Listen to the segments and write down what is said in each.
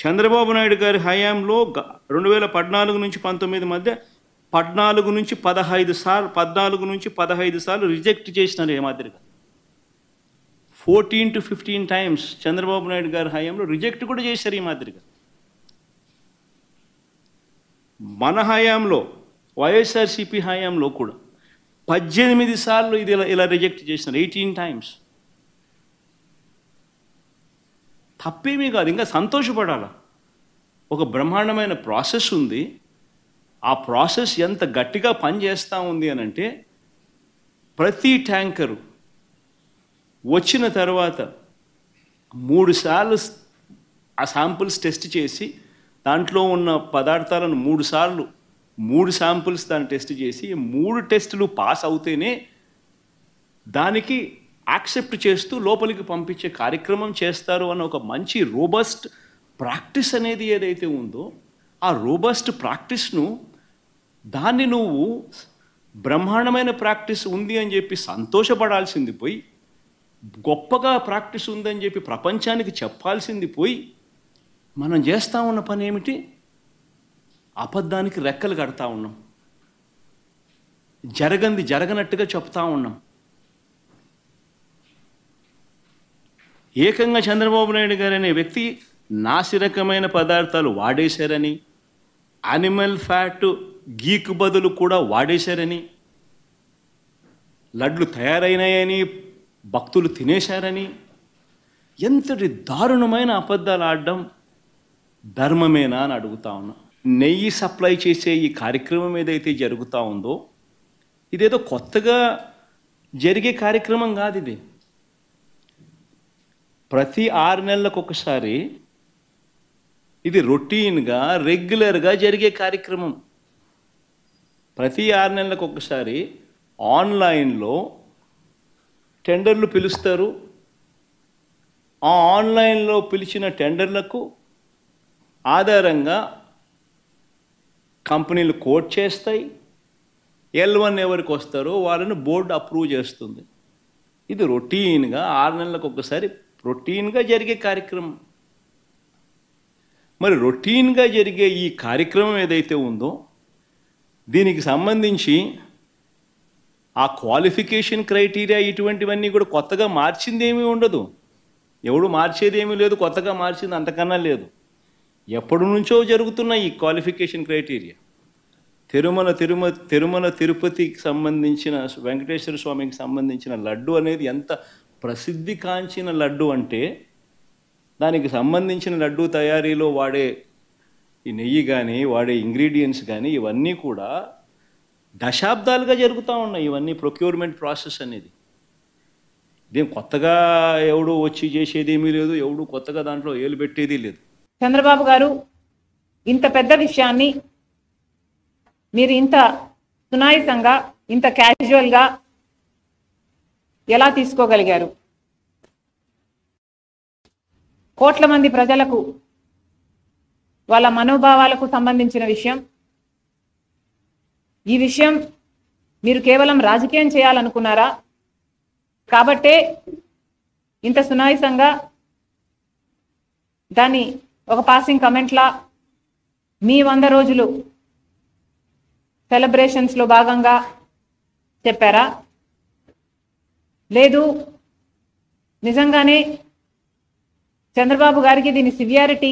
చంద్రబాబు నాయుడు గారి హయాంలో 2014 నుంచి 19 మధ్య 14 నుంచి 15 సార్లు రిజెక్ట్ చేసినారు. ఏ మాదిరిగా 14 to 15 times చంద్రబాబు నాయుడు గారి హయాంలో రిజెక్ట్ కూడా చేశారు. ఈ మాదిరిగా మన హయాంలో వైఎస్ఆర్సీపీ హయాంలో కూడా 18 సార్లు ఇది ఇలా రిజెక్ట్ చేసినారు. 18 times. తప్పేమీ కాదు, ఇంకా సంతోషపడాలా. ఒక బ్రహ్మాండమైన ప్రాసెస్ ఉంది. ఆ ప్రాసెస్ ఎంత గట్టిగా పనిచేస్తూ ఉంది అని అంటే, ప్రతి ట్యాంకరు వచ్చిన తర్వాత 3 సార్లు ఆ శాంపుల్స్ టెస్ట్ చేసి దాంట్లో ఉన్న పదార్థాలను 3 శాంపుల్స్ దాన్ని టెస్ట్ చేసి 3 టెస్టులు పాస్ అవుతేనే దానికి యాక్సెప్ట్ చేస్తూ లోపలికి పంపించే కార్యక్రమం చేస్తారు అన్న ఒక మంచి రోబస్ట్ ప్రాక్టీస్ అనేది ఏదైతే ఉందో, ఆ రోబస్ట్ ప్రాక్టీస్ను దాన్ని నువ్వు బ్రహ్మాండమైన ప్రాక్టీస్ ఉంది అని చెప్పి సంతోషపడాల్సింది పోయి, గొప్పగా ప్రాక్టీస్ ఉందని చెప్పి ప్రపంచానికి చెప్పాల్సింది పోయి, మనం చేస్తూ ఉన్న పని ఏమిటి? అబద్ధానికి రెక్కలు కడతా ఉన్నాం, జరగనట్టుగా చెప్తా ఉన్నాం. ఏకంగా చంద్రబాబు నాయుడు గారు అనే వ్యక్తి నాసిరకమైన పదార్థాలు వాడేశారని, యానిమల్ ఫ్యాట్ గీకు బదులు కూడా వాడేశారని, లడ్లు తయారైనాయని భక్తులు తినేశారని, ఎంతటి దారుణమైన అబద్ధాలు ఆడడం ధర్మమేనా అని అడుగుతా ఉన్నా. నెయ్యి సప్లై చేసే ఈ కార్యక్రమం ఏదైతే జరుగుతూ ఉందో, ఇదేదో కొత్తగా జరిగే కార్యక్రమం కాదు. ఇది ప్రతి 6 నెలలకు ఒకసారి ఇది రొటీన్గా రెగ్యులర్గా జరిగే కార్యక్రమం. ప్రతి 6 నెలలకు ఒకసారి ఆన్లైన్లో టెండర్లు పిలుస్తారు. ఆ ఆన్లైన్లో పిలిచిన టెండర్లకు ఆధారంగా కంపెనీలు కోట్ చేస్తాయి. L1 ఎవరికి వస్తారో వాళ్ళని బోర్డు అప్రూవ్ చేస్తుంది. ఇది రొటీన్గా 6 నెలలకు ఒకసారి రొటీన్గా జరిగే కార్యక్రమం. మరి రొటీన్గా జరిగే ఈ కార్యక్రమం ఏదైతే ఉందో, దీనికి సంబంధించి ఆ క్వాలిఫికేషన్ క్రైటీరియా ఇటువంటివన్నీ కూడా కొత్తగా మార్చింది ఏమీ ఉండదు. ఎవడు మార్చేది ఏమీ లేదు, కొత్తగా మార్చింది అంతకన్నా లేదు. ఎప్పటి నుంచో జరుగుతున్న ఈ క్వాలిఫికేషన్ క్రైటీరియా. తిరుమల తిరుపతికి సంబంధించిన వెంకటేశ్వర స్వామికి సంబంధించిన లడ్డు అనేది ఎంత ప్రసిద్ధి కాంచిన లడ్డు అంటే, దానికి సంబంధించిన లడ్డు తయారీలో వాడే ఈ నెయ్యి కానీ వాడే ఇంగ్రీడియంట్స్ కానీ ఇవన్నీ కూడా దశాబ్దాలుగా జరుగుతూ ఉన్నాయి. ఇవన్నీ ప్రొక్యూర్మెంట్ ప్రాసెస్ అనేది. ఇదేం కొత్తగా ఎవడు వచ్చి చేసేది ఏమీ లేదు, ఎవడు కొత్తగా దాంట్లో ఏలు పెట్టేది లేదు. చంద్రబాబు గారు ఇంత పెద్ద విషయాన్ని మీరు ఇంత సునాయాసంగా, ఇంత క్యాజువల్గా ఎలా తీసుకోగలిగారు? కోట్ల మంది ప్రజలకు వాళ్ళ మనోభావాలకు సంబంధించిన విషయం. ఈ విషయం మీరు కేవలం రాజకీయం చేయాలనుకున్నారా? కాబట్టే ఇంత సునాయాసంగా దాన్ని ఒక పాసింగ్ కమెంట్లా మీ 100 రోజులు సెలబ్రేషన్స్లో భాగంగా చెప్పారా? లేదు నిజంగానే చంద్రబాబు గారికి దీని సివియారిటీ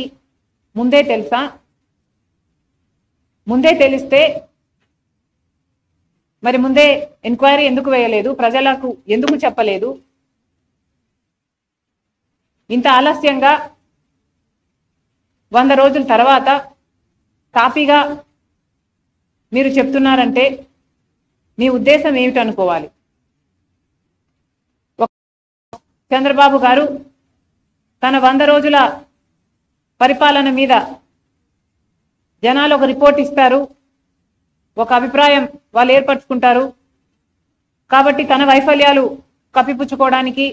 ముందే తెలుసా? ముందే తెలిస్తే మరి ముందే ఎంక్వైరీ ఎందుకు వేయలేదు? ప్రజలకు ఎందుకు చెప్పలేదు? ఇంత ఆలస్యంగా 100 రోజుల తర్వాత కాపీగా మీరు చెప్తున్నారంటే మీ ఉద్దేశం ఏమిటనుకోవాలి? చంద్రబాబు గారు తన 100 రోజుల పరిపాలన మీద జనాలు ఒక రిపోర్ట్ ఇస్తారు, ఒక అభిప్రాయం వాళ్ళు ఏర్పరచుకుంటారు. కాబట్టి తన వైఫల్యాలు కప్పిపుచ్చుకోవడానికి,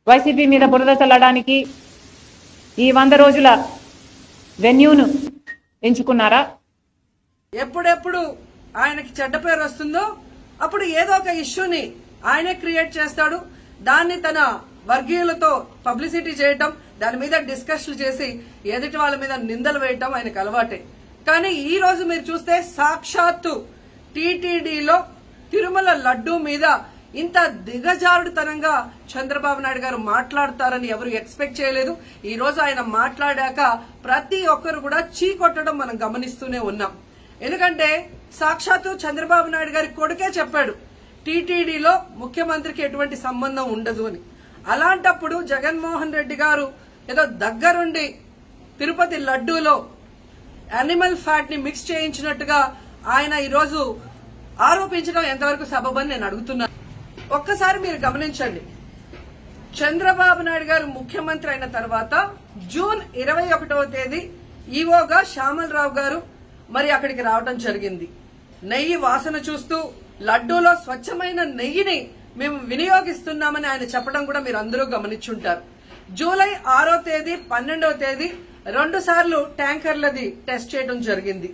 వైసీపీ మీద బురద చల్లడానికి ఈ 100 రోజుల వెన్యూను ఎంచుకున్నారా? ఎప్పుడెప్పుడు ఆయనకి చెడ్డ పేరు వస్తుందో అప్పుడు ఏదో ఒక ఇష్యూని ఆయనే క్రియేట్ చేస్తాడు. దాన్ని తన వర్గీయులతో పబ్లిసిటీ చేయటం, దాని మీద డిస్కషన్ చేసి ఎదుటి వాళ్ళ మీద నిందలు వేయటం ఆయనకు అలవాటే. కానీ ఈ రోజు మీరు చూస్తే సాక్షాత్తు టీటీడీలో తిరుమల లడ్డూ మీద ఇంత దిగజారుడుతనంగా చంద్రబాబు నాయుడు గారు మాట్లాడతారని ఎవరు ఎక్స్పెక్ట్ చేయలేదు. ఈ రోజు ఆయన మాట్లాడాక ప్రతి ఒక్కరు కూడా చీకొట్టడం మనం గమనిస్తూనే ఉన్నాం. ఎందుకంటే సాక్షాత్తు చంద్రబాబు నాయుడు గారి కొడుకే చెప్పాడు టీటీడీలో ముఖ్యమంత్రికి ఎటువంటి సంబంధం ఉండదు అని. అలాంటప్పుడు జగన్మోహన్ రెడ్డి గారు ఏదో దగ్గరుండి తిరుపతి లడ్డూలో యానిమల్ ఫ్యాట్ ని మిక్స్ చేయించినట్టుగా ఆయన ఈరోజు ఆరోపించడం ఎంతవరకు సబబని నేను అడుగుతున్నాను. ఒక్కసారి మీరు గమనించండి, చంద్రబాబు నాయుడు గారు ముఖ్యమంత్రి అయిన తర్వాత జూన్ 21వ తేదీ ఈవోగా శ్యామలరావు గారు మరి అక్కడికి రావడం జరిగింది. నెయ్యి వాసన చూస్తూ లడ్డూలో స్వచ్ఛమైన నెయ్యిని మేము వినియోగిస్తున్నామని ఆయన చెప్పడం కూడా మీరు అందరూ గమనించుంటారు. జూలై 6వ తేదీ 12వ తేదీ 2 సార్లు ట్యాంకర్లది టెస్ట్ చేయడం జరిగింది.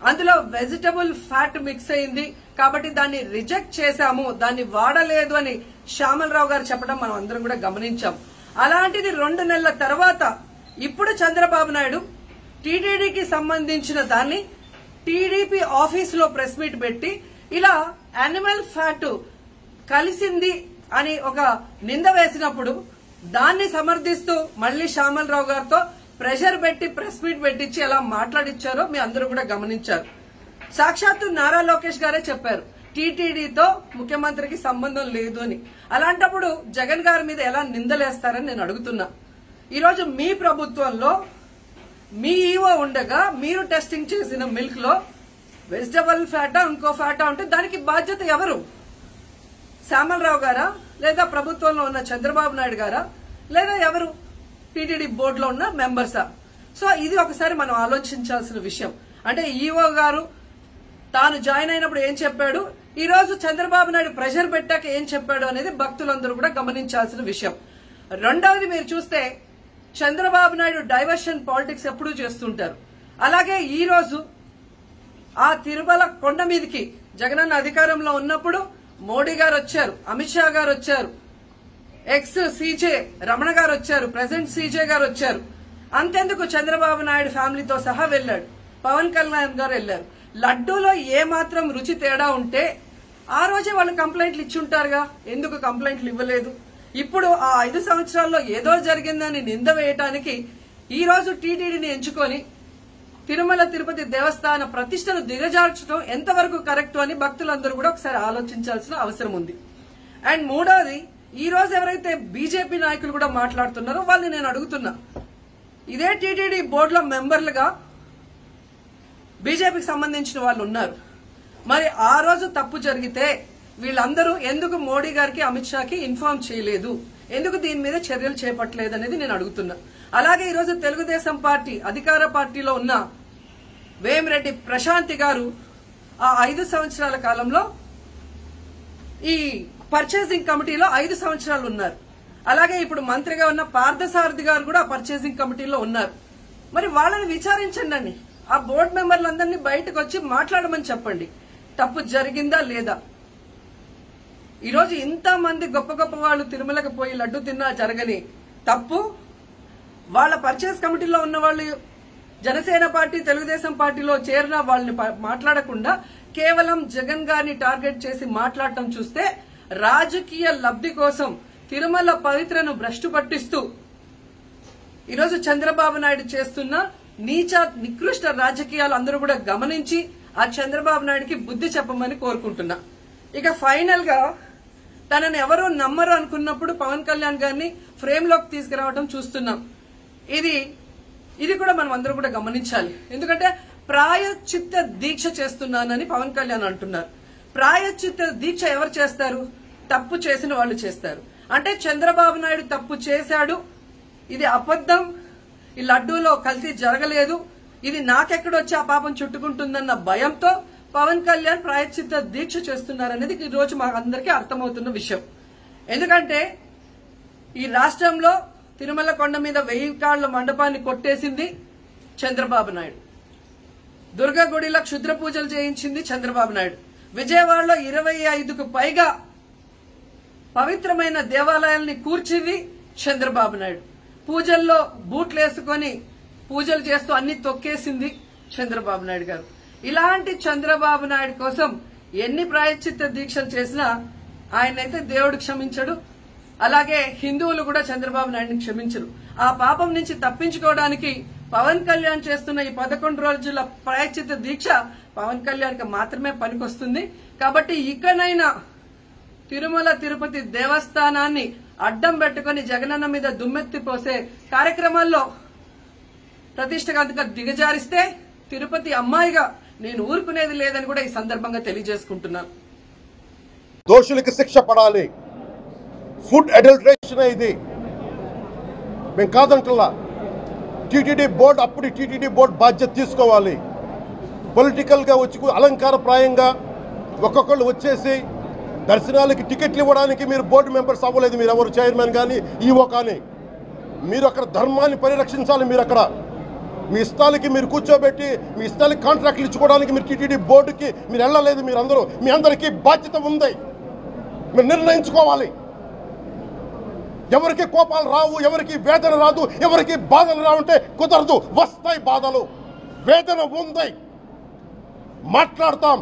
అందులో వెజిటబుల్ ఫ్యాట్ మిక్స్ అయింది కాబట్టి దాన్ని రిజెక్ట్ చేశాము, దాన్ని వాడలేదు అని శ్యామలరావు గారు చెప్పడం మనం అందరం కూడా గమనించాం. అలాంటిది 2 నెలల తర్వాత ఇప్పుడు చంద్రబాబు నాయుడు టీటీడీకి సంబంధించిన దాన్ని టీడీపీ ఆఫీసులో ప్రెస్ మీట్ పెట్టి ఇలా యానిమల్ ఫ్యాట్ కలిసింది అని ఒక నింద వేసినప్పుడు దాన్ని సమర్థిస్తూ మళ్లీ శ్యామలరావు గారితో ప్రెషర్ పెట్టి ప్రెస్ మీట్ పెట్టించి ఎలా మాట్లాడిచ్చారో మీ అందరూ కూడా గమనించారు. సాక్షాత్తు నారా లోకేష్ గారే చెప్పారు టీటీడీతో ముఖ్యమంత్రికి సంబంధం లేదు అని. అలాంటప్పుడు జగన్ గారి మీద ఎలా నిందలేస్తారని నేను అడుగుతున్నా. ఈరోజు మీ ప్రభుత్వంలో మీ ఈవో ఉండగా మీరు టెస్టింగ్ చేసిన మిల్క్ లో వెజిటబుల్ ఫ్యాటా ఇంకో ఫ్యాటా ఉంటే దానికి బాధ్యత ఎవరు? శ్యామలరావు గారా, లేదా ప్రభుత్వంలో ఉన్న చంద్రబాబు నాయుడు గారా, లేదా ఎవరు టీటీడీ బోర్డులో ఉన్న మెంబర్సా? సో ఇది ఒకసారి మనం ఆలోచించాల్సిన విషయం. అంటే ఈవో గారు తాను జాయిన్ అయినప్పుడు ఏం చెప్పాడు, ఈ రోజు చంద్రబాబు నాయుడు ప్రెషర్ పెట్టాక ఏం చెప్పాడు అనేది భక్తులందరూ కూడా గమనించాల్సిన విషయం. రెండవది మీరు చూస్తే చంద్రబాబు నాయుడు డైవర్షన్ పాలిటిక్స్ ఎప్పుడూ చేస్తుంటారు. అలాగే ఈ రోజు ఆ తిరుమల కొండ మీదకి జగనన్న అధికారంలో ఉన్నప్పుడు మోడీ గారు వచ్చారు, అమిత్ షా గారు వచ్చారు, ఎక్స్ సీజే రమణ గారు వచ్చారు, ప్రెసెంట్ సీజే గారు వచ్చారు. అంతెందుకు చంద్రబాబు నాయుడు ఫ్యామిలీతో సహా వెళ్లాడు, పవన్ కళ్యాణ్ గారు వెళ్లారు. లడ్డూలో ఏ మాత్రం రుచి తేడా ఉంటే ఆ రోజే వాళ్ళు కంప్లైంట్లు ఇచ్చుంటారుగా, ఎందుకు కంప్లైంట్లు ఇవ్వలేదు? ఇప్పుడు ఆ 5 సంవత్సరాల్లో ఏదో జరిగిందని నింద వేయటానికి ఈ రోజు టీటీడీని ఎంచుకొని తిరుమల తిరుపతి దేవస్థాన ప్రతిష్టను దిగజార్చడం ఎంతవరకు కరెక్ట్ అని భక్తులందరూ కూడా ఒకసారి ఆలోచించాల్సిన అవసరం ఉంది. అండ్ మూడోది, ఈ రోజు ఎవరైతే బీజేపీ నాయకులు కూడా మాట్లాడుతున్నారో వాళ్ళని నేను అడుగుతున్నా, ఇదే టీటీడీ బోర్డులో మెంబర్లుగా బీజేపీకి సంబంధించిన వాళ్ళు ఉన్నారు. మరి ఆ రోజు తప్పు జరిగితే వీళ్ళందరూ ఎందుకు మోడీ గారికి అమిత్ షాకి ఇన్ఫార్మ్ చేయలేదు, ఎందుకు దీని మీద చర్యలు చేపట్టలేదు అనేది నేను అడుగుతున్నా. అలాగే ఈరోజు తెలుగుదేశం పార్టీ అధికార పార్టీలో ఉన్న వేమిరెడ్డి ప్రశాంతి గారు ఆ 5 సంవత్సరాల కాలంలో ఈ పర్చేసింగ్ కమిటీలో 5 సంవత్సరాలు ఉన్నారు. అలాగే ఇప్పుడు మంత్రిగా ఉన్న పార్థసారథి గారు కూడా పర్చేసింగ్ కమిటీలో ఉన్నారు. మరి వాళ్ళని విచారించండి, ఆ బోర్డు మెంబర్లందరినీ బయటకు వచ్చి మాట్లాడమని చెప్పండి, తప్పు జరిగిందా లేదా. ఈరోజు ఇంతమంది గొప్ప గొప్ప వాళ్ళు తిరుమలకు పోయి లడ్డు తిన్నా జరగని తప్పు వాళ్ళ పర్చేస్ కమిటీలో ఉన్న వాళ్ళు జనసేన పార్టీ తెలుగుదేశం పార్టీలో చేరిన వాళ్ళని మాట్లాడకుండా కేవలం జగన్ గారిని టార్గెట్ చేసి మాట్లాడటం చూస్తే రాజకీయ లబ్ధి కోసం తిరుమల పవిత్రను భ్రష్టు పట్టిస్తూ ఈరోజు చంద్రబాబు నాయుడు చేస్తున్న నీచ నికృష్ట రాజకీయాలు అందరూ కూడా గమనించి ఆ చంద్రబాబు నాయుడికి బుద్ధి చెప్పమని కోరుకుంటున్నా. ఇక ఫైనల్ గా తనని ఎవరూ నమ్మరు అనుకున్నప్పుడు పవన్ కళ్యాణ్ గారిని ఫ్రేమ్ లోకి తీసుకురావడం చూస్తున్నాం. ఇది కూడా మనం అందరూ కూడా గమనించాలి. ఎందుకంటే ప్రాయశ్చిత్త దీక్ష చేస్తున్నానని పవన్ కళ్యాణ్ అంటున్నారు. ప్రాయశ్చిత్త దీక్ష ఎవరు చేస్తారు? తప్పు చేసిన వాళ్ళు చేస్తారు. అంటే చంద్రబాబు నాయుడు తప్పు చేశాడు, ఇది అబద్ధం, ఈ లడ్డూలో కల్తీ జరగలేదు, ఇది నాకెక్కడొచ్చి ఆ పాపం చుట్టుకుంటుందన్న భయంతో పవన్ కళ్యాణ్ ప్రాయశ్చిత్త దీక్ష చేస్తున్నారనేది ఈ రోజు మాకు అందరికీ అర్థమవుతున్న విషయం. ఎందుకంటే ఈ రాష్ట్రంలో తిరుమల కొండ మీద 1000 కాళ్ల మండపాన్ని కొట్టేసింది చంద్రబాబు నాయుడు, దుర్గా గుడిలో క్షుద్ర పూజలు చేయించింది చంద్రబాబు నాయుడు, విజయవాడలో 25కు పైగా పవిత్రమైన దేవాలయాల్ని కూర్చింది చంద్రబాబు నాయుడు, పూజల్లో బూట్లు వేసుకొని పూజలు చేస్తూ అన్ని తొక్కేసింది చంద్రబాబు నాయుడు గారు. ఇలాంటి చంద్రబాబు నాయుడు కోసం ఎన్ని ప్రాయశ్చిత్త దీక్షలు చేసినా ఆయనైతే దేవుడు క్షమించడు. అలాగే హిందువులు కూడా చంద్రబాబు నాయుడిని క్షమించరు. ఆ పాపం నుంచి తప్పించుకోవడానికి పవన్ కళ్యాణ్ చేస్తున్న ఈ 11 రోజుల ప్రాయశ్చిత్త దీక్ష పవన్ కళ్యాణ్కి మాత్రమే పనికొస్తుంది. కాబట్టి ఇకనైనా తిరుమల తిరుపతి దేవస్థానాన్ని అడ్డం పెట్టుకుని జగనన్న మీద దుమ్మెత్తి పోసే కార్యక్రమాల్లో ప్రతిష్టగా దిగజారిస్తే తిరుపతి అమ్మాయిగా నేను ఊరుకునేది లేదని కూడా ఈ సందర్భంగా తెలియజేసుకుంటున్నాను. దోషులకి శిక్ష పడాలి. ఫుడ్ అడల్టరేషన్ ఇది మేము కాదంటలా. టీటీడీ బోర్డు అప్పుడు టీటీడీ బోర్డు బాధ్యత తీసుకోవాలి. పొలిటికల్గా వచ్చి అలంకారప్రాయంగా ఒక్కొక్కళ్ళు వచ్చేసి దర్శనాలకి టికెట్లు ఇవ్వడానికి మీరు బోర్డు మెంబర్స్ అవ్వలేదు. మీరు ఎవరు చైర్మన్ కానీ ఈవో కానీ మీరు అక్కడ ధర్మాన్ని పరిరక్షించాలి. మీరు అక్కడ మీ ఇష్టాలకి మీరు కూర్చోబెట్టి మీ ఇష్టాలకి కాంట్రాక్ట్లు ఇచ్చుకోవడానికి మీరు టీటీడీ బోర్డుకి మీరు వెళ్ళలేదు. మీరు అందరూ మీ అందరికీ బాధ్యత ఉంది. మీరు నిర్ణయించుకోవాలి. ఎవరికి కోపాలు రావు, ఎవరికి వేదన రాదు, ఎవరికి బాధలు రావుంటే కుదరదు. వస్తాయి బాధలు, వేదన ఉంది, మాట్లాడతాం.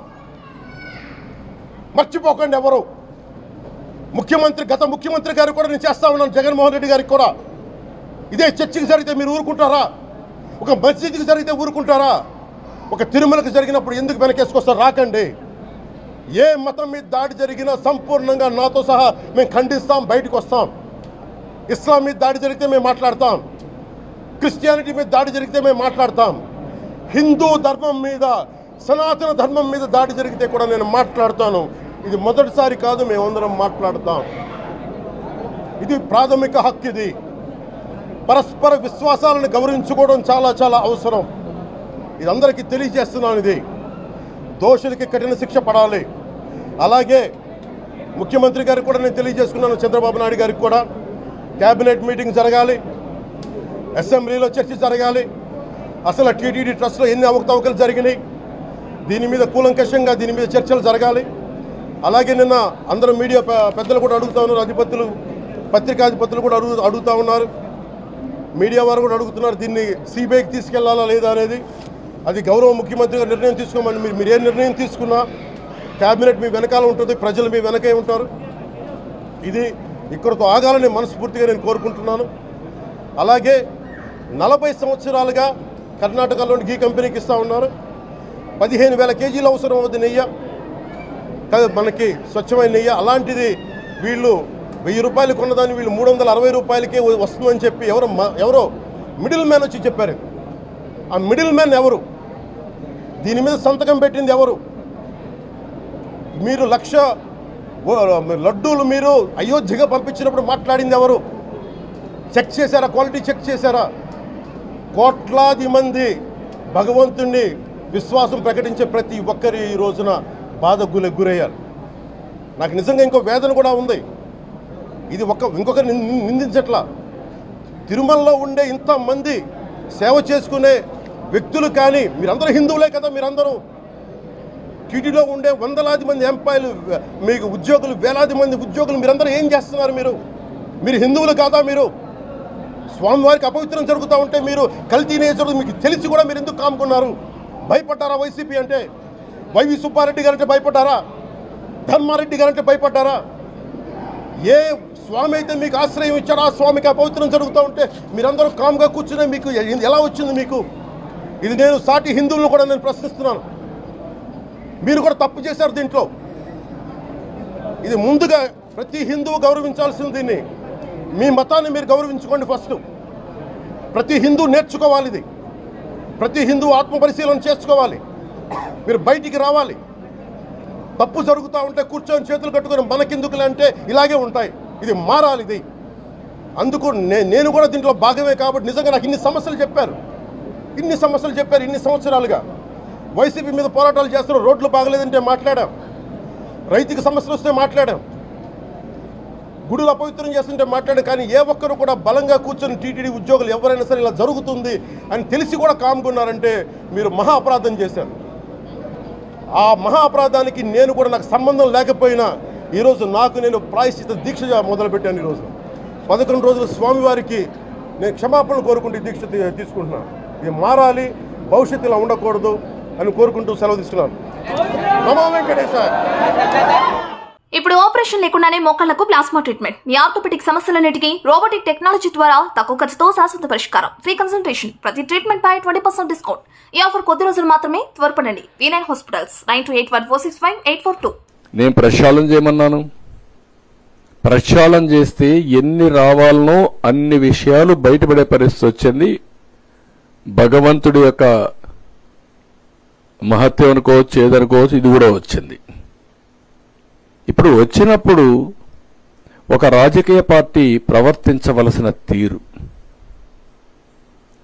మర్చిపోకండి ఎవరు ముఖ్యమంత్రి, గత ముఖ్యమంత్రి గారు కూడా నేను చేస్తా ఉన్నాను, జగన్మోహన్ రెడ్డి గారికి కూడా. ఇదే చర్చికి జరిగితే మీరు ఊరుకుంటారా? ఒక మసీదుకి జరిగితే ఊరుకుంటారా? ఒక తిరుమలకి జరిగినప్పుడు ఎందుకు వెనకేసుకొస్తారు? రాకండి. ఏ మతం మీద దాడి జరిగినా సంపూర్ణంగా నాతో సహా మేము ఖండిస్తాం, బయటకు వస్తాం. ఇస్లాం మీద దాడి జరిగితే మేము మాట్లాడతాం, క్రిస్టియానిటీ మీద దాడి జరిగితే మేము మాట్లాడతాం, హిందూ ధర్మం మీద, సనాతన ధర్మం మీద దాడి జరిగితే కూడా నేను మాట్లాడతాను. ఇది మొదటిసారి కాదు, మేమందరం మాట్లాడతాం. ఇది ప్రాథమిక హక్కు. ఇది పరస్పర విశ్వాసాలను గౌరవించుకోవడం చాలా చాలా అవసరం. ఇది అందరికీ తెలియజేస్తున్నాను. ఇది దోషులకి కఠిన శిక్ష పడాలి. అలాగే ముఖ్యమంత్రి గారికి కూడా నేను తెలియజేసుకున్నాను, చంద్రబాబు నాయుడు గారికి కూడా క్యాబినెట్ మీటింగ్ జరగాలి, అసెంబ్లీలో చర్చ జరగాలి. అసలు టీటీడీ ట్రస్ట్లో ఎన్ని అవకతవకలు జరిగినాయి దీని మీద కూలంకషంగా దీని మీద చర్చలు జరగాలి. అలాగే నిన్న అందరూ మీడియా పెద్దలు కూడా అడుగుతూ ఉన్నారు, అధిపతులు, పత్రికాధిపతులు కూడా అడుగుతూ ఉన్నారు, మీడియా వారు కూడా అడుగుతున్నారు, దీన్ని సిబిఐకి తీసుకెళ్లాలా లేదా అనేది. అది గౌరవ ముఖ్యమంత్రి గారు నిర్ణయం తీసుకోమని. మీరు ఏ నిర్ణయం తీసుకున్నా క్యాబినెట్ మీ వెనకాల ఉంటుంది, ప్రజలు మీ వెనకే ఉంటారు. ఇది ఇక్కడితో ఆగాలని మనస్ఫూర్తిగా నేను కోరుకుంటున్నాను. అలాగే 40 సంవత్సరాలుగా కర్ణాటకలోని గీ కంపెనీకి ఇస్తూ ఉన్నారు. 15,000 కేజీలు అవసరం అవుతుంది నెయ్యి, మనకి స్వచ్ఛమైన నెయ్యి. అలాంటిది వీళ్ళు 1000 రూపాయలు కొన్నదాన్ని వీళ్ళు 360 రూపాయలకే వస్తుందని చెప్పి ఎవరో మిడిల్ మ్యాన్ వచ్చి చెప్పారు. ఆ మిడిల్ మ్యాన్ ఎవరు? దీని మీద సంతకం పెట్టింది ఎవరు? మీరు 1,00,000 లడ్డూలు మీరు అయోధ్యగా పంపించినప్పుడు మాట్లాడింది ఎవరు? చెక్ చేశారా? క్వాలిటీ చెక్ చేశారా? కోట్లాది మంది భగవంతుణ్ణి విశ్వాసం ప్రకటించే ప్రతి ఒక్కరి ఈ రోజున బాధకు గురయ్యారు. నాకు నిజంగా ఇంకో వేదన కూడా ఉంది. ఇది ఇంకొకరు నిందించట్లా. తిరుమలలో ఉండే ఇంతమంది సేవ చేసుకునే వ్యక్తులు కానీ మీరందరూ హిందువులే కదా. మీరందరూ టీటీలో ఉండే వందలాది మంది ఎంప్లాయీలు, మీకు ఉద్యోగులు, వేలాది మంది ఉద్యోగులు, మీరందరూ ఏం చేస్తున్నారు? మీరు హిందువులు కాదా? మీరు స్వామివారికి అపవిత్రం జరుగుతూ ఉంటే మీరు కల్తీ నేచరు మీకు తెలిసి కూడా మీరు ఎందుకు కాముకున్నారు? భయపడ్డారా? వైసీపీ అంటే వైవి సుబ్బారెడ్డి గారంటే భయపడ్డారా? ధర్మారెడ్డి గారంటే భయపడ్డారా? ఏ స్వామి అయితే మీకు ఆశ్రయం ఇచ్చారో ఆ స్వామికి అపవిత్రం జరుగుతూ ఉంటే మీరందరూ కామ్గా కూర్చునే మీకు ఎలా వచ్చింది మీకు? ఇది నేను సాటి హిందువులను కూడా నేను ప్రశ్నిస్తున్నాను. మీరు కూడా తప్పు చేశారు దీంట్లో. ఇది ముందుగా ప్రతి హిందువు గౌరవించాల్సింది. దీన్ని మీ మతాన్ని మీరు గౌరవించుకోండి ఫస్ట్. ప్రతి హిందూ నేర్చుకోవాలి. ఇది ప్రతి హిందూ ఆత్మపరిశీలన చేసుకోవాలి. మీరు బయటికి రావాలి. తప్పు జరుగుతూ ఉంటే కూర్చొని చేతులు కట్టుకొని మనకెందుకులే అంటే ఇలాగే ఉంటాయి. ఇది మారాలి. ఇది అందుకు నేను కూడా దీంట్లో భాగమే. కాబట్టి నిజంగా నాకు ఇన్ని సమస్యలు చెప్పారు ఇన్ని సంవత్సరాలుగా. వైసీపీ మీద పోరాటాలు చేస్తున్న, రోడ్లు బాగలేదంటే మాట్లాడాం, రైతుకి సమస్యలు వస్తే మాట్లాడాం, గుడులు అపవిత్రం చేస్తుంటే మాట్లాడాం. కానీ ఏ ఒక్కరు కూడా బలంగా కూర్చొని టీటీడీ ఉద్యోగులు ఎవరైనా సరే ఇలా జరుగుతుంది అని తెలిసి కూడా కామ్గున్నారంటే మీరు మహా అపరాధం చేశారు. ఆ మహా అపరాధానికి నేను కూడా నాకు సంబంధం లేకపోయినా ఈరోజు నేను ప్రాయశ్చిత్త దీక్ష మొదలుపెట్టాను. ఈరోజు 11 రోజులు స్వామివారికి నేను క్షమాపణలు కోరుకుంటూ ఈ దీక్ష తీసుకుంటున్నాను. ఇది మారాలి, భవిష్యత్తు ఇలా ఉండకూడదు అని కోరుకుంటూ సెలవు తీసుకున్నాను. నమో వెంకటేశాయ. ఇప్పుడు ఆపరేషన్ లేకుండానే మోకాళ్లకు ప్లాస్మా ట్రీట్మెంట్. మీ ఆర్థోపెడిక్ సమస్యలన్నిటికీ రోబోటిక్ టెక్నాలజీ ద్వారా తక్కువ ఖర్చుతో శాశ్వత పరిష్కారం. Free consultation. ప్రతి ట్రీట్మెంట్ పై 20% డిస్కౌంట్. ఈ ఆఫర్ కొద్ది రోజులు మాత్రమే. త్వరపడండి. V9 hospitals 9281465842. నేను ప్రక్షాళన చేయమన్నాను. ప్రక్షాళన చేస్తే ఎన్ని రావాలనో అన్ని విషయాలు బయటపడే పరిస్థితి వచ్చింది. భగవంతుడి యొక్క మహత్యం అనుకోవచ్చు, ఏదనుకోవచ్చు, ఇది కూడా వచ్చింది. ఇప్పుడు వచ్చినప్పుడు ఒక రాజకీయ పార్టీ ప్రవర్తించవలసిన తీరు,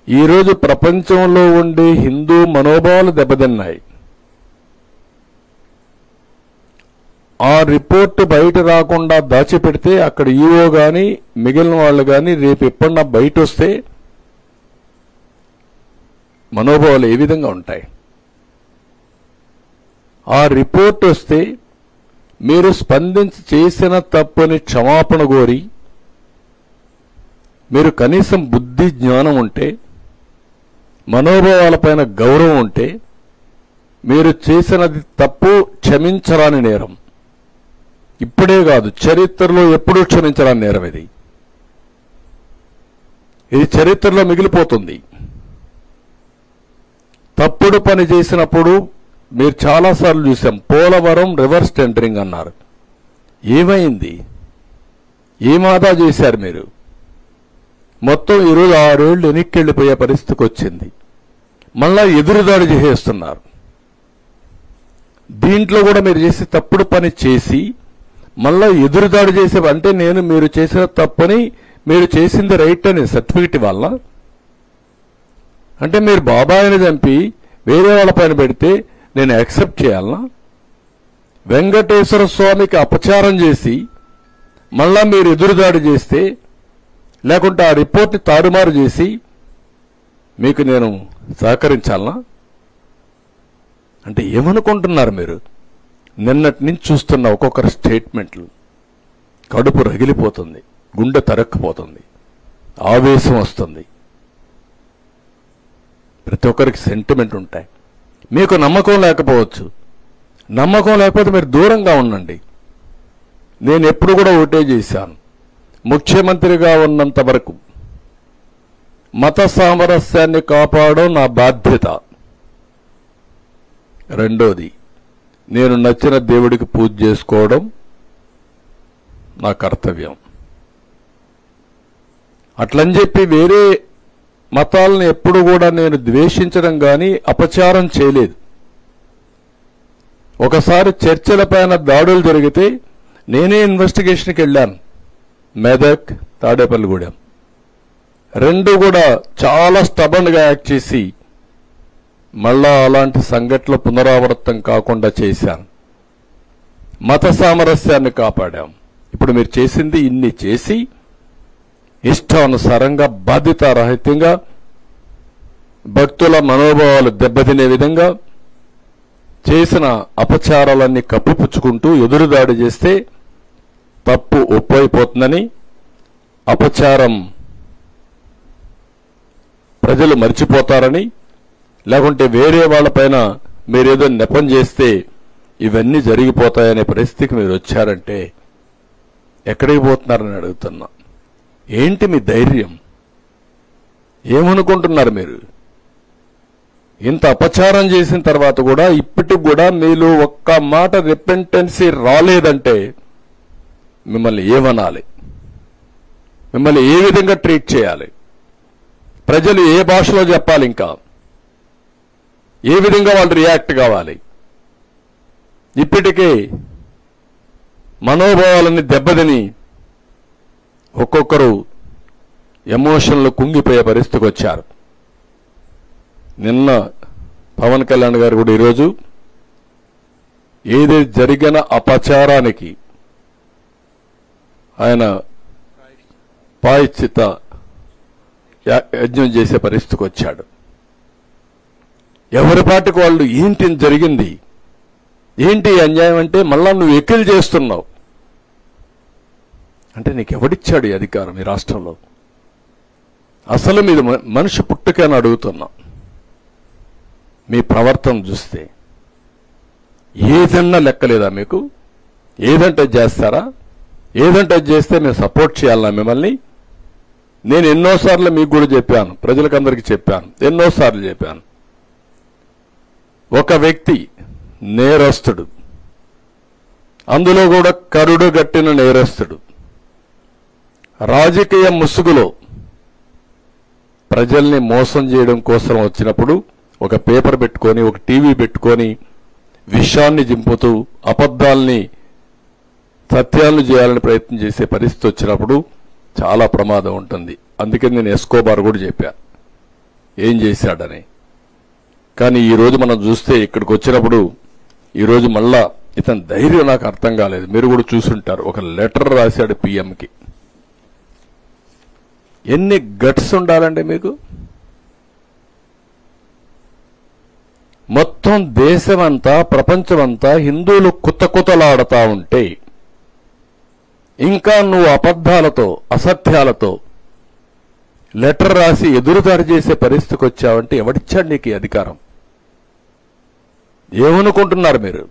ఈరోజు ప్రపంచంలో ఉండే హిందూ మనోభావాలు దెబ్బతిన్నాయి. ఆ రిపోర్టు బయట రాకుండా దాచిపెడితే అక్కడ ఈఓ గాని మిగిలిన వాళ్ళు గాని రేపు ఎప్పుడన్నా బయట వస్తే మనోభావాలు ఏ విధంగా ఉంటాయి? ఆ రిపోర్ట్ వస్తే మీరు స్పందించి చేసిన తప్పుని క్షమాపణ కోరి, మీరు కనీసం బుద్ధి జ్ఞానం ఉంటే, మనోభావాలపైన గౌరవం ఉంటే, మీరు చేసినది తప్పు క్షమించరాని నేరం. ఇప్పుడే కాదు, చరిత్రలో ఎప్పుడూ క్షమించరాని నేరం ఇది. ఇది చరిత్రలో మిగిలిపోతుంది. తప్పుడు పని చేసినప్పుడు మీరు చాలాసార్లు చూసాం. పోలవరం రివర్స్ టెండరింగ్ అన్నారు. ఏమైంది? ఏమాదా చేశారు మీరు? మొత్తం ఈరోజు 6 ఏళ్లు వెనక్కి వెళ్ళిపోయే పరిస్థితికి వచ్చింది. మళ్ళా ఎదురుదాడి చేసేస్తున్నారు. దీంట్లో కూడా మీరు చేసి తప్పుడు పని చేసి మళ్ళా ఎదురుదాడి చేసే, అంటే మీరు చేసిన తప్పని మీరు చేసింది రైట్ అని సర్టిఫికెట్ వల్ల, అంటే మీరు బాబాయిని చంపి వేరే వాళ్ళ పైన పెడితే నేను యాక్సెప్ట్ చేయాలనా? వెంకటేశ్వర స్వామికి అపచారం చేసి మళ్ళా మీరు ఎదురుదాడి చేస్తే, లేకుంటే ఆ రిపోర్ట్ని తారుమారు చేసి మీకు నేను సహకరించాలనా? అంటే ఏమనుకుంటున్నారు మీరు? నిన్నటి నుంచి చూస్తున్న ఒక్కొక్కరి స్టేట్మెంట్లు కడుపు రగిలిపోతుంది, గుండె తరక్కుపోతుంది, ఆవేశం వస్తుంది. ప్రతి ఒక్కరికి సెంటిమెంట్ ఉంటాయి. మీకు నమ్మకం లేకపోవచ్చు. నమ్మకం లేకపోతే మీరు దూరంగా ఉండండి. నేను ఎప్పుడు కూడా ఒకటే చేశాను. ముఖ్యమంత్రిగా ఉన్నంత వరకు మత సామరస్యాన్ని కాపాడడం నా బాధ్యత. రెండోది, నేను నచ్చిన దేవుడికి పూజ చేసుకోవడం నా కర్తవ్యం. అట్లని చెప్పి వేరే మతాలను ఎప్పుడు కూడా నేను ద్వేషించడం కానీ అపచారం చేయలేదు. ఒకసారి చర్చలపైన దాడులు జరిగితే నేనే ఇన్వెస్టిగేషన్కి వెళ్ళాను. మెదక్, తాడేపల్లిగూడెం రెండు కూడా చాలా స్టబన్గా యాక్ట్ చేసి మళ్ళా అలాంటి సంఘటనలు పునరావృతం కాకుండా చేశాను. మత సామరస్యాన్ని కాపాడాం. ఇప్పుడు మీరు చేసింది ఇన్ని చేసి ఇష్టానుసారంగా బాధ్యతారహితంగా భక్తుల మనోభావాలు దెబ్బతినే విధంగా చేసిన అపచారాలన్నీ కప్పిపుచ్చుకుంటూ ఎదురుదాడి చేస్తే తప్పు ఒప్పైపోతుందని, అపచారం ప్రజలు మర్చిపోతారని, లేకుంటే వేరే వాళ్ళపైన మీరేదో నెపం చేస్తే ఇవన్నీ జరిగిపోతాయనే పరిస్థితికి మీరు వచ్చారంటే ఎక్కడికి పోతున్నారని అడుగుతున్నా. ఏంటి మీ ధైర్యం? ఏమనుకుంటున్నారు మీరు? ఇంత అపచారం చేసిన తర్వాత కూడా ఇప్పటికి కూడా మీలో ఒక్క మాట రిపెంటెన్సీ రాలేదంటే మిమ్మల్ని ఏమనాలి? మిమ్మల్ని ఏ విధంగా ట్రీట్ చేయాలి? ప్రజలు ఏ భాషలో చెప్పాలి? ఇంకా ఏ విధంగా వాళ్ళు రియాక్ట్ కావాలి? ఇప్పటికే మనోభావాలన్నీ దెబ్బతిని ఒక్కొక్కరు ఎమోషన్లు కుంగిపోయే పరిస్థితికి వచ్చారు. నిన్న పవన్ కళ్యాణ్ గారు కూడా ఈరోజు ఏది జరిగిన అపచారానికి ఆయన ప్రాయశ్చిత్త యజ్ఞం చేసే పరిస్థితికి వచ్చాడు. ఎవరి పాటికి వాళ్ళు ఏంటి జరిగింది, ఏంటి అన్యాయం అంటే మళ్ళా నువ్వు ఎక్కిలు చేస్తున్నావు అంటే నీకు ఎవడిచ్చాడు ఈ అధికారం ఈ రాష్ట్రంలో? అసలు మీది మనిషి పుట్టుకని అడుగుతున్నా. మీ ప్రవర్తన చూస్తే ఏదన్నా లెక్కలేదా మీకు? ఏదంటే చేస్తారా? ఏదంటే చేస్తే మేము సపోర్ట్ చేయాలన్నా మిమ్మల్ని? నేను ఎన్నోసార్లు మీకు కూడా చెప్పాను, ప్రజలకందరికీ చెప్పాను, ఎన్నోసార్లు చెప్పాను. ఒక వ్యక్తి నేరస్తుడు, అందులో కూడా కరుడు గట్టిన నేరస్తుడు, రాజకీయ ముసుగులో ప్రజల్ని మోసం చేయడం కోసం వచ్చినప్పుడు ఒక పేపర్ పెట్టుకొని, ఒక టీవీ పెట్టుకొని విషాన్ని జింపుతూ అబద్ధాల్ని సత్యాలను చేయాలని ప్రయత్నం చేసే పరిస్థితి వచ్చినప్పుడు చాలా ప్రమాదం ఉంటుంది. అందుకే నేను ఎస్కోబార్ కూడా చెప్పా ఏం చేశాడని. కానీ ఈరోజు మనం చూస్తే ఇక్కడికి వచ్చినప్పుడు ఈరోజు మళ్ళా ఇతని ధైర్యం నాకు అర్థం కాలేదు. మీరు కూడా చూసుంటారు, ఒక లెటర్ రాశాడు పిఎంకి. ఎన్ని గట్స్ ఉండాలండి మీకు? మొత్తం దేశమంతా ప్రపంచమంతా హిందువులు కుతకుతలాడుతా ఉంటే ఇంకా నువ్వు అబద్ధాలతో అసత్యాలతో లెటర్ రాసి ఎదురుదాడి చేసే పరిస్థితికి వచ్చావంటే ఎవడిచ్చాడు నీకు ఈ అధికారం? ఏమనుకుంటున్నారు మీరు?